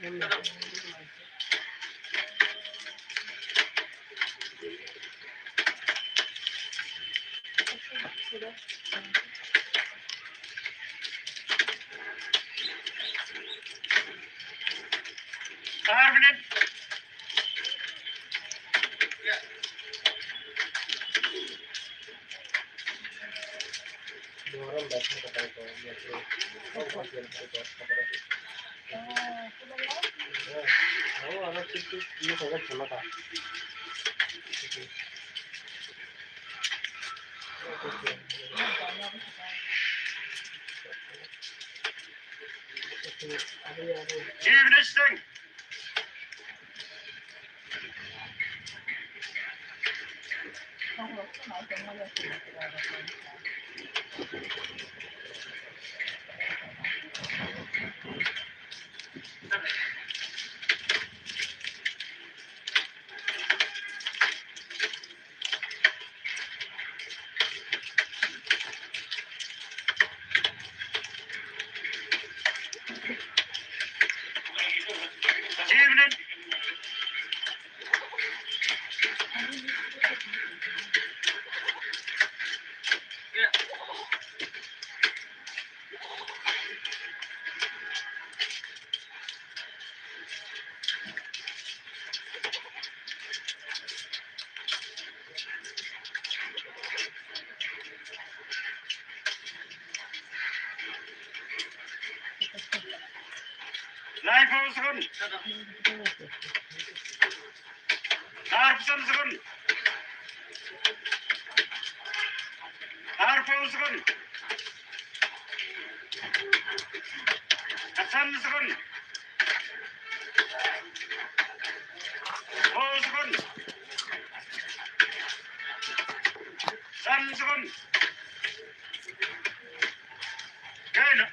Evening. Evening. Live for a second. Harp for a second. Harp for a second. Hassan second. 4 seconds. 7 seconds. 10.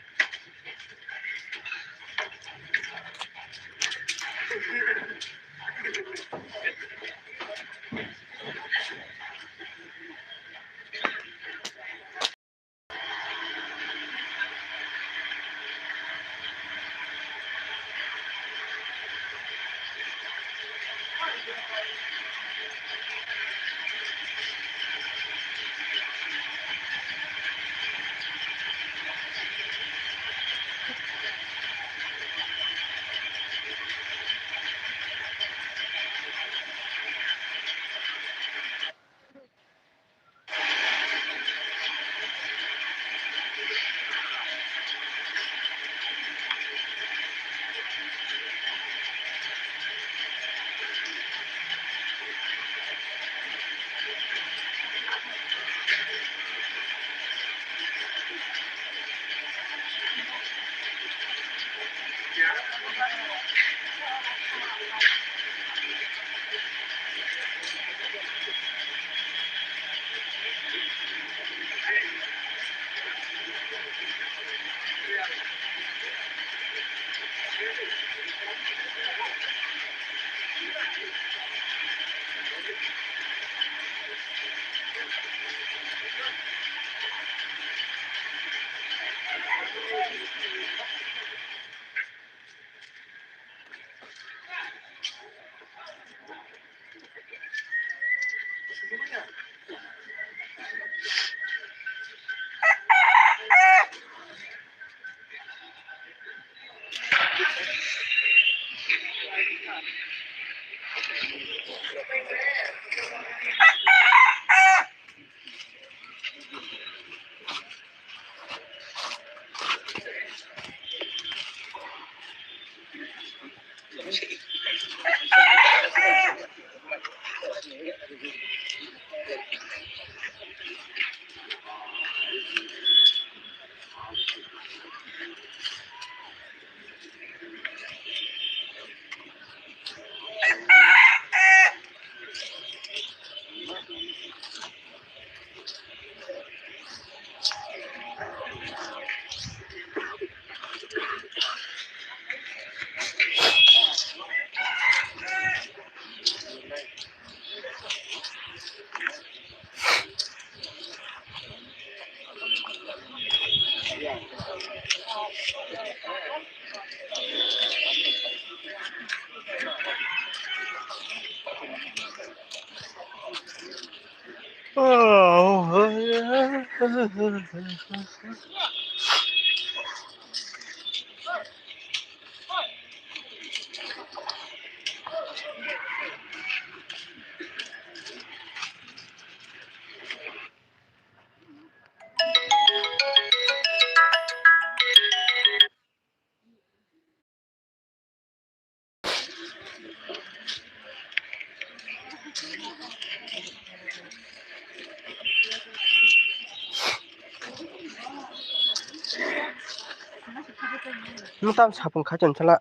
Nó tao sabun khá chân chala.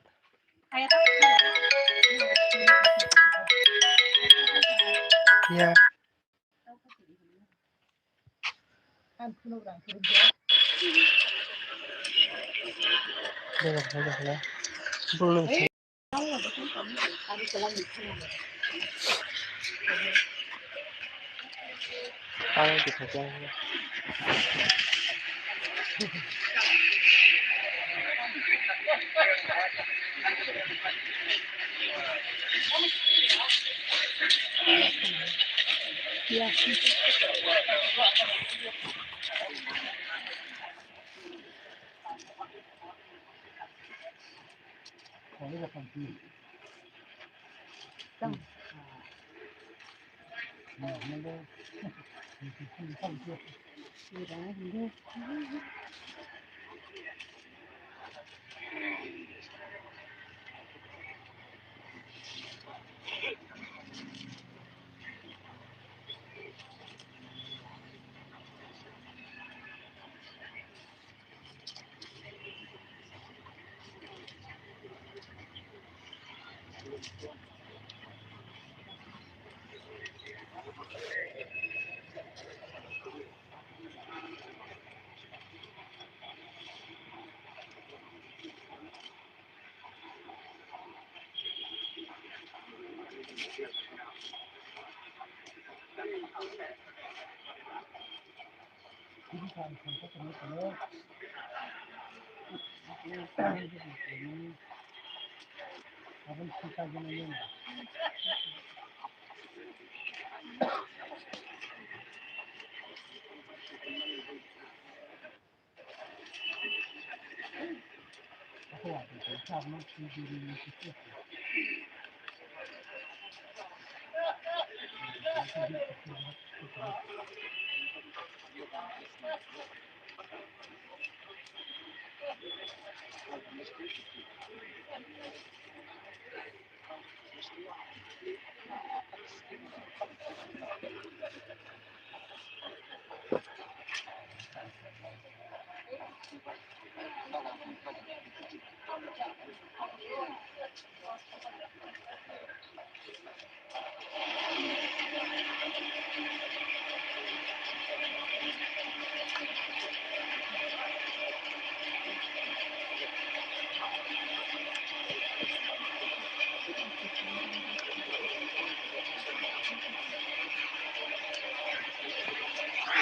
Yeah. Đây là. Bưng lên. Tao thì phải chơi. Yeah.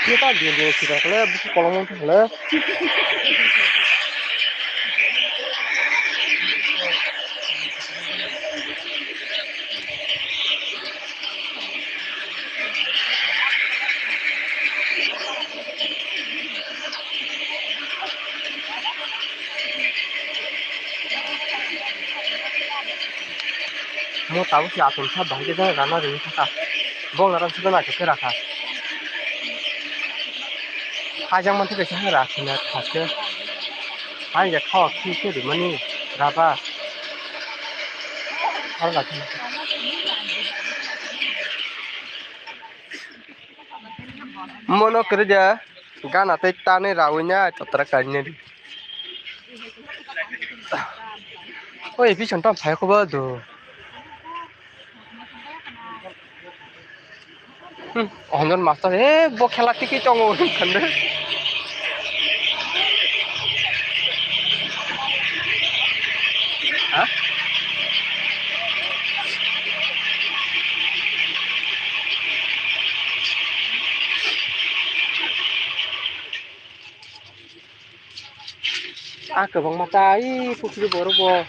Kita dia kita kalau kalau mau lah. Mau tahu si atom sah bangkit dah karena ini kata. Bong orang sudah nak kira kah. Hajang mantu ke sana rakyat khasnya. Hanya kau kiri di mana berapa? Orang lagi. Mono kerja, gan ate tane rawunya catra kayaknya di. Oh, ini contoh saya kau baru. Ondan master, bo khela tiki tongo kan deh. Hah? Ah, ke bang mata i putri baru bo.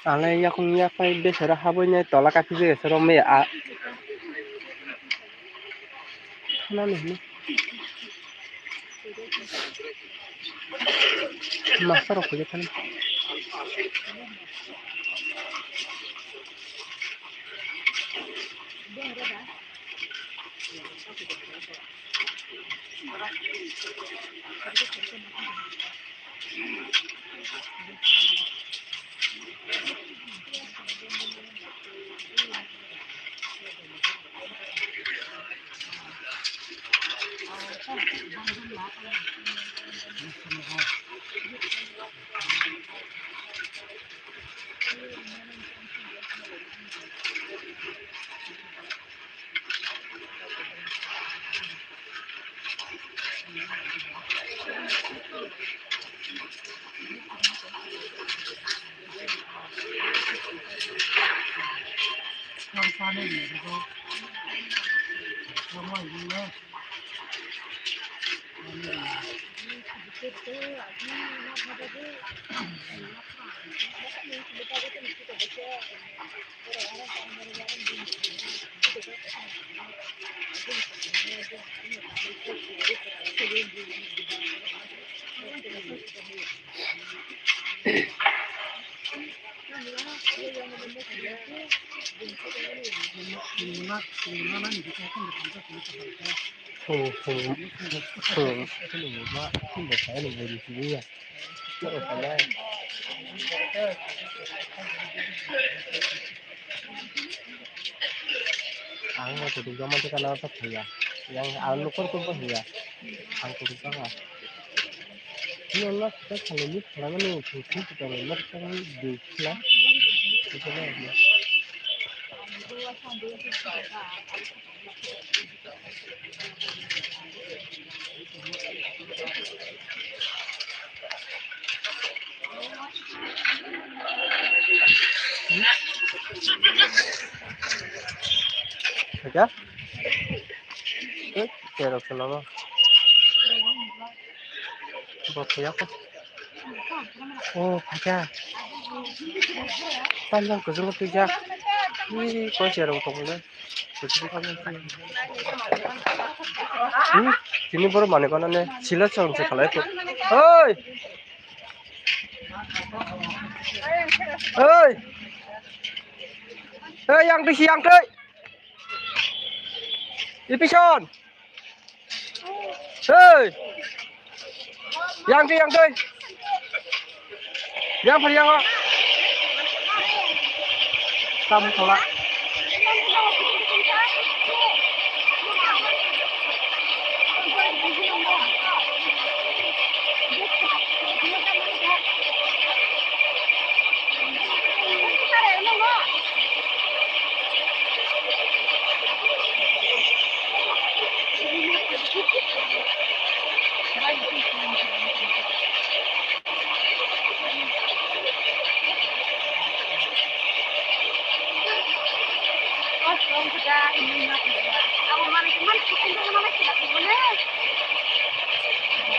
Ale yakung yapai besara habonya tola kaki besara me a kana ni masaro ko je kana ma không được phải là người gì chứ nó phải đây ang matutulog man ka na sa kaya yang ano ko ba ang tutulog ka yun na sa kalimit lang ano tutulog ka na sa dikla ito na Kaya? Pero salamat. Bapak aku. Oh, kaya. Panjang ke semua tiga. Ini kau siapa orang tu? Betul kan? Ini baru mana kan ane? Silat orang sekolah itu. Oi, oi, yang di siang tu. Ipison. Hei. Yang tu. Yang apa yang apa? Kamu tolak.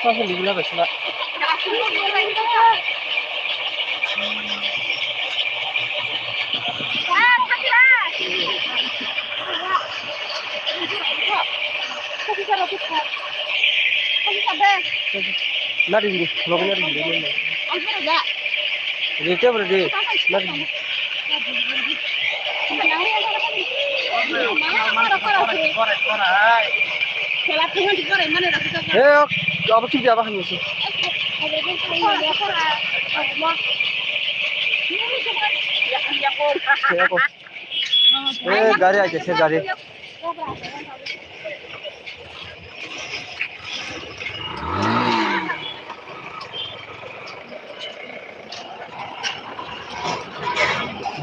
Kau sendiri lah besok. Nari ini, mau nari ini. Ini berapa dia? Nari. Apa sih dia apa ni sih? Gari aja sih gari.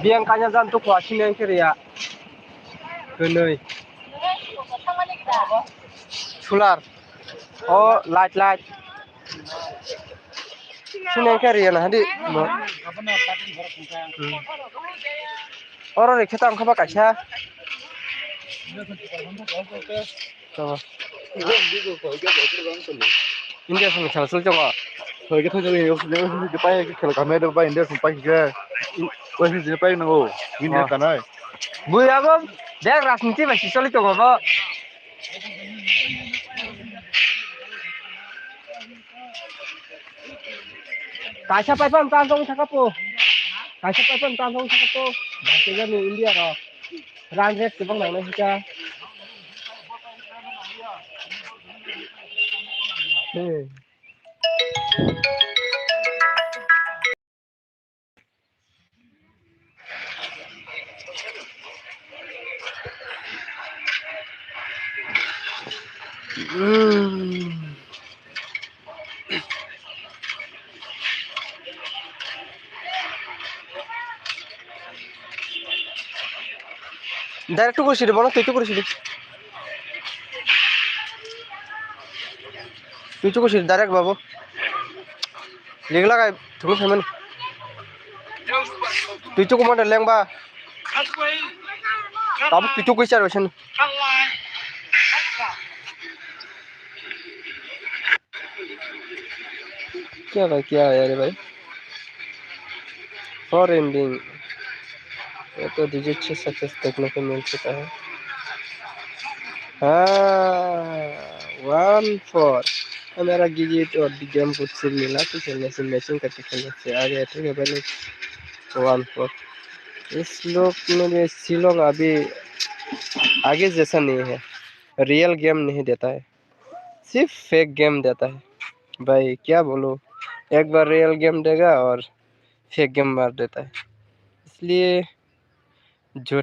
Biangkanya jantung kuasin yang kiri ya. Kenoi. Solar. Oh, light. Sini yang kiri ya nanti. Orang ni kita angkat pakai siapa? Coba. ইন্ডিয়ার সঙ্গে খেলা চলছে বা 저기 터져요. 여기 빠이 খেলা 가면도 빠이 인데 좀 빠이 게. ওই যে পাই না ও India Kanai বুঝাবো দেখ রাজনীতি বেশি চলিত বাবা কাইসা পাইপাম তানজং থাকাপো কাইসা পাইপাম তানজং থাকাপো বাকি জানি ইন্ডিয়ার রান রেট কেবল নাইনা হিকা ডাইরেক্ট করেছিলি বলো তুই তো করেছিলি তুই তো করেছিলি ডাইরেক্ট বাবু লেগ লাগাই তুমি ফেমেন তুই তো কমান্ডার লেংবা তাবো তুই তো কইছার হইছেন क्या है यार भाई फॉर एंडिंग ये तो डिजिट से सक्सेस देखने को मिल चुका है हाँ 1-4 मेरा डिजिट और गेम कुछ से मिला तो खेलने से मैचिंग करके खेलने से आ गया ठीक है पहले 1-4 इस लोग में सी लोग अभी आगे जैसा नहीं है रियल गेम नहीं देता है सिर्फ फेक गेम देता है भाई क्या बोलो एक बार रियल गेम देगा और फेक गेम मार देता है इसलिए जो